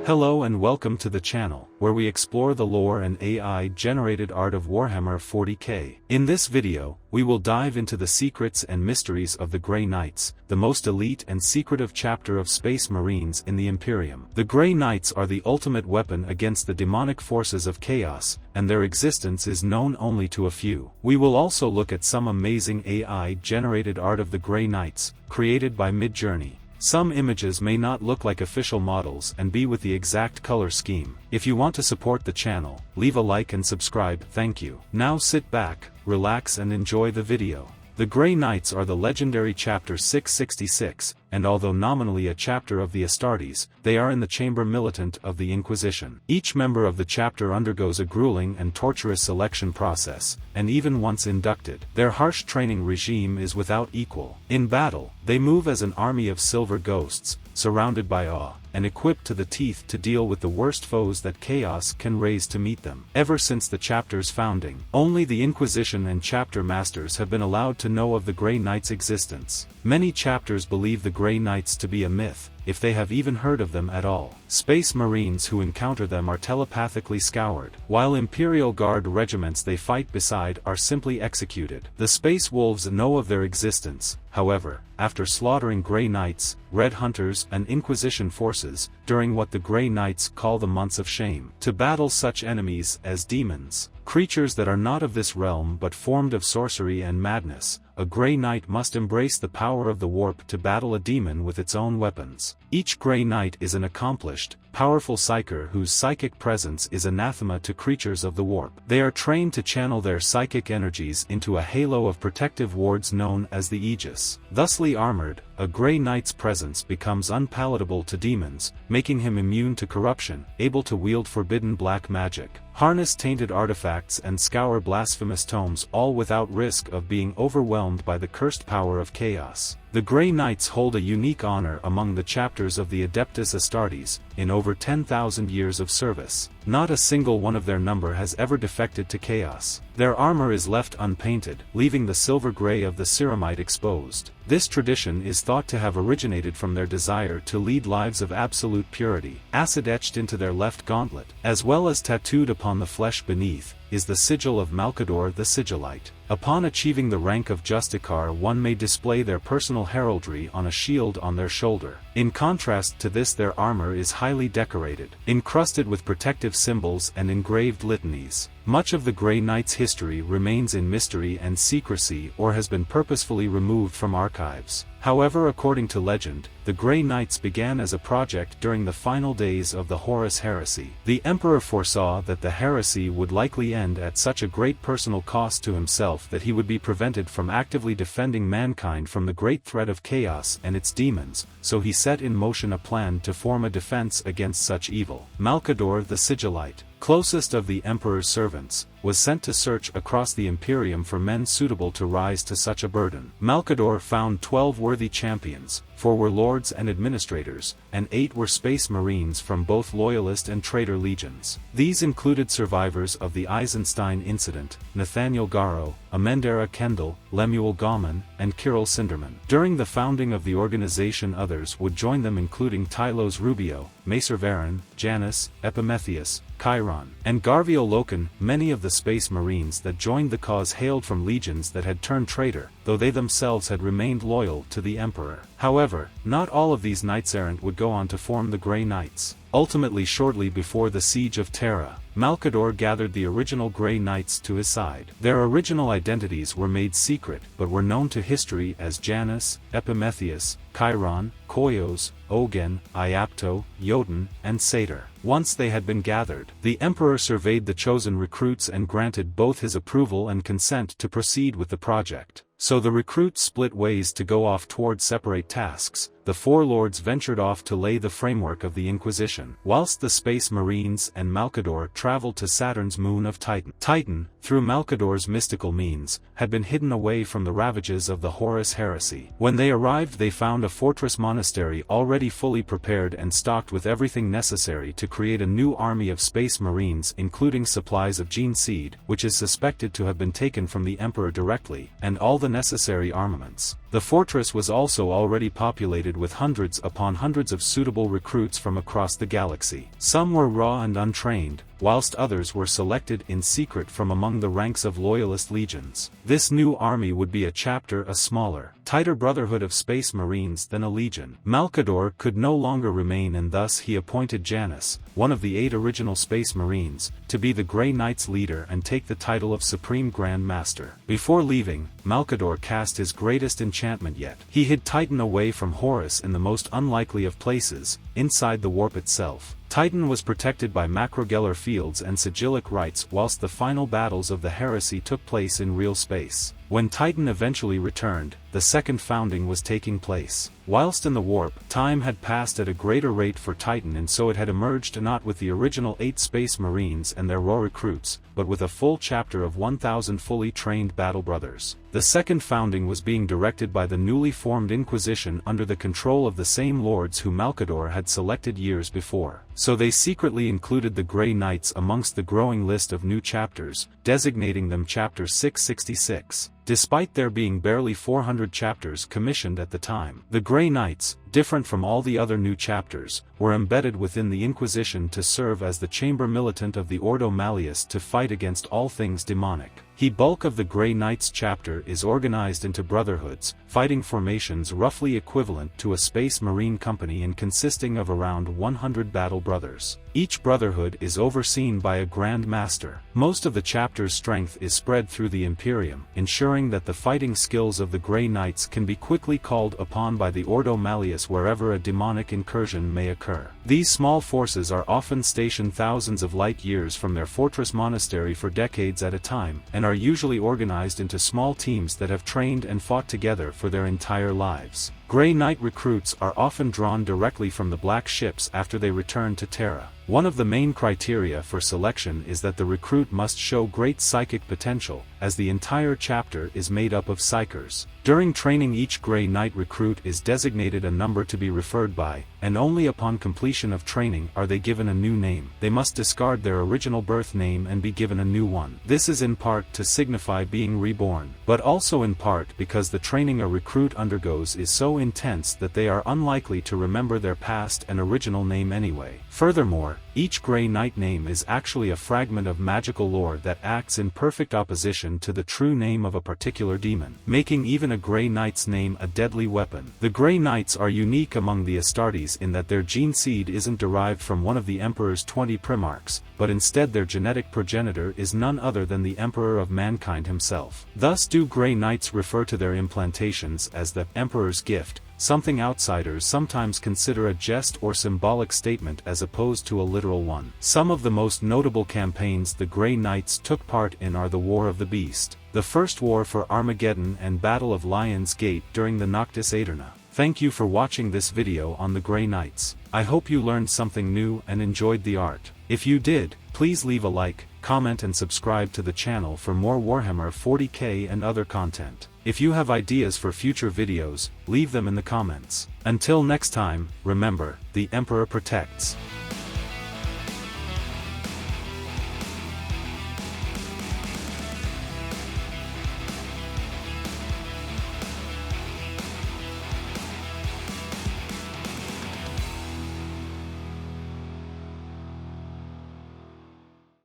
Hello and welcome to the channel, where we explore the lore and AI-generated art of Warhammer 40k. In this video, we will dive into the secrets and mysteries of the Grey Knights, the most elite and secretive chapter of Space Marines in the Imperium. The Grey Knights are the ultimate weapon against the demonic forces of chaos, and their existence is known only to a few. We will also look at some amazing AI-generated art of the Grey Knights, created by Midjourney. Some images may not look like official models and be with the exact color scheme. If you want to support the channel, leave a like and subscribe, thank you. Now sit back, relax and enjoy the video. The Grey Knights are the legendary Chapter 666, and although nominally a chapter of the Astartes, they are in the Chamber Militant of the Inquisition. Each member of the chapter undergoes a grueling and torturous selection process, and even once inducted, their harsh training regime is without equal. In battle, they move as an army of silver ghosts, surrounded by awe, and equipped to the teeth to deal with the worst foes that chaos can raise to meet them. Ever since the chapter's founding, only the Inquisition and chapter masters have been allowed to know of the Grey Knights' existence. Many chapters believe the Grey Knights to be a myth, if they have even heard of them at all. Space Marines who encounter them are telepathically scoured, while Imperial Guard regiments they fight beside are simply executed. The Space Wolves know of their existence, however, after slaughtering Grey Knights, Red Hunters and Inquisition forces, during what the Grey Knights call the Months of Shame, to battle such enemies as demons. Creatures that are not of this realm but formed of sorcery and madness, a Grey Knight must embrace the power of the warp to battle a demon with its own weapons. Each Grey Knight is an accomplished, powerful psyker whose psychic presence is anathema to creatures of the warp. They are trained to channel their psychic energies into a halo of protective wards known as the Aegis. Thusly armored, a Grey Knight's presence becomes unpalatable to demons, making him immune to corruption, able to wield forbidden black magic, harness tainted artifacts and scour blasphemous tomes, all without risk of being overwhelmed by the cursed power of chaos. The Grey Knights hold a unique honor among the chapters of the Adeptus Astartes. In over 10,000 years of service, not a single one of their number has ever defected to chaos. Their armor is left unpainted, leaving the silver grey of the ceramite exposed. This tradition is thought to have originated from their desire to lead lives of absolute purity. Acid etched into their left gauntlet, as well as tattooed upon the flesh beneath, is the sigil of Malcador the Sigillite. Upon achieving the rank of Justicar, one may display their personal heraldry on a shield on their shoulder. In contrast to this, their armor is highly decorated, encrusted with protective symbols and engraved litanies. Much of the Grey Knights' history remains in mystery and secrecy or has been purposefully removed from archives. However, according to legend, the Grey Knights began as a project during the final days of the Horus Heresy. The Emperor foresaw that the heresy would likely end at such a great personal cost to himself that he would be prevented from actively defending mankind from the great threat of chaos and its demons, so he set in motion a plan to form a defense against such evil. Malcador the Sigillite, closest of the Emperor's servants, was sent to search across the Imperium for men suitable to rise to such a burden. Malcador found 12 worthy champions, 4 were lords and administrators, and 8 were space marines from both loyalist and traitor legions. These included survivors of the Eisenstein incident, Nathaniel Garrow, Amendera Kendall, Lemuel Gauman, and Kirill Sinderman. During the founding of the organization, others would join them, including Tylos Rubio, Macer Varon, Janus, Epimetheus, Chiron, and Garvio Loken. Many of the Space Marines that joined the cause hailed from legions that had turned traitor, though they themselves had remained loyal to the Emperor. However, not all of these knights-errant would go on to form the Grey Knights. Ultimately, shortly before the Siege of Terra, Malcador gathered the original Grey Knights to his side. Their original identities were made secret, but were known to history as Janus, Epimetheus, Chiron, Koios, Ogen, Iapto, Jotun, and Satyr. Once they had been gathered, the Emperor surveyed the chosen recruits and granted both his approval and consent to proceed with the project. So the recruits split ways to go off toward separate tasks. The 4 lords ventured off to lay the framework of the Inquisition, whilst the Space Marines and Malcador traveled to Saturn's moon of Titan. Titan, through Malcador's mystical means, had been hidden away from the ravages of the Horus Heresy. When they arrived, they found a fortress monastery already fully prepared and stocked with everything necessary to create a new army of Space Marines, including supplies of gene seed, which is suspected to have been taken from the Emperor directly, and all the necessary armaments. The fortress was also already populated populated with hundreds upon hundreds of suitable recruits from across the galaxy. Some were raw and untrained, whilst others were selected in secret from among the ranks of loyalist legions. This new army would be a chapter, a smaller, tighter brotherhood of space marines than a legion. Malcador could no longer remain, and thus he appointed Janus, one of the 8 original space marines, to be the Grey Knight's leader and take the title of Supreme Grand Master. Before leaving, Malcador cast his greatest enchantment yet. He hid Titan away from Horus in the most unlikely of places, inside the warp itself. Titan was protected by macrogellar fields and sigillic rites whilst the final battles of the Heresy took place in real space. When Titan eventually returned, the second founding was taking place. Whilst in the warp, time had passed at a greater rate for Titan, and so it had emerged not with the original 8 space marines and their raw recruits, but with a full chapter of 1,000 fully trained battle brothers. The second founding was being directed by the newly formed Inquisition under the control of the same lords who Malcador had selected years before. So they secretly included the Grey Knights amongst the growing list of new chapters, designating them Chapter 666. Despite there being barely 400 chapters commissioned at the time, the Grey Knights, different from all the other new chapters, were embedded within the Inquisition to serve as the chamber militant of the Ordo Malleus to fight against all things demonic. The bulk of the Grey Knights chapter is organized into brotherhoods, fighting formations roughly equivalent to a space marine company and consisting of around 100 battle brothers. Each brotherhood is overseen by a Grand Master. Most of the chapter's strength is spread through the Imperium, ensuring that the fighting skills of the Grey Knights can be quickly called upon by the Ordo Malleus wherever a demonic incursion may occur. These small forces are often stationed thousands of light years from their fortress monastery for decades at a time, and are usually organized into small teams that have trained and fought together for their entire lives. Grey Knight recruits are often drawn directly from the Black Ships after they return to Terra. One of the main criteria for selection is that the recruit must show great psychic potential, as the entire chapter is made up of psychers. During training, each Grey Knight recruit is designated a number to be referred by, and only upon completion of training are they given a new name. They must discard their original birth name and be given a new one. This is in part to signify being reborn, but also in part because the training a recruit undergoes is so intense that they are unlikely to remember their past and original name anyway. Furthermore, each Grey Knight name is actually a fragment of magical lore that acts in perfect opposition to the true name of a particular demon, making even a Grey Knight's name a deadly weapon. The Grey Knights are unique among the Astartes in that their gene seed isn't derived from one of the Emperor's 20 primarchs, but instead their genetic progenitor is none other than the Emperor of Mankind himself. Thus do Grey Knights refer to their implantations as the Emperor's gift, something outsiders sometimes consider a jest or symbolic statement as opposed to a literal one. Some of the most notable campaigns the Grey Knights took part in are the War of the Beast, the First War for Armageddon, and Battle of Lion's Gate during the Noctis Aeterna. Thank you for watching this video on the Grey Knights. I hope you learned something new and enjoyed the art. If you did, please leave a like, comment and subscribe to the channel for more Warhammer 40k and other content. If you have ideas for future videos, leave them in the comments. Until next time, remember, the Emperor protects.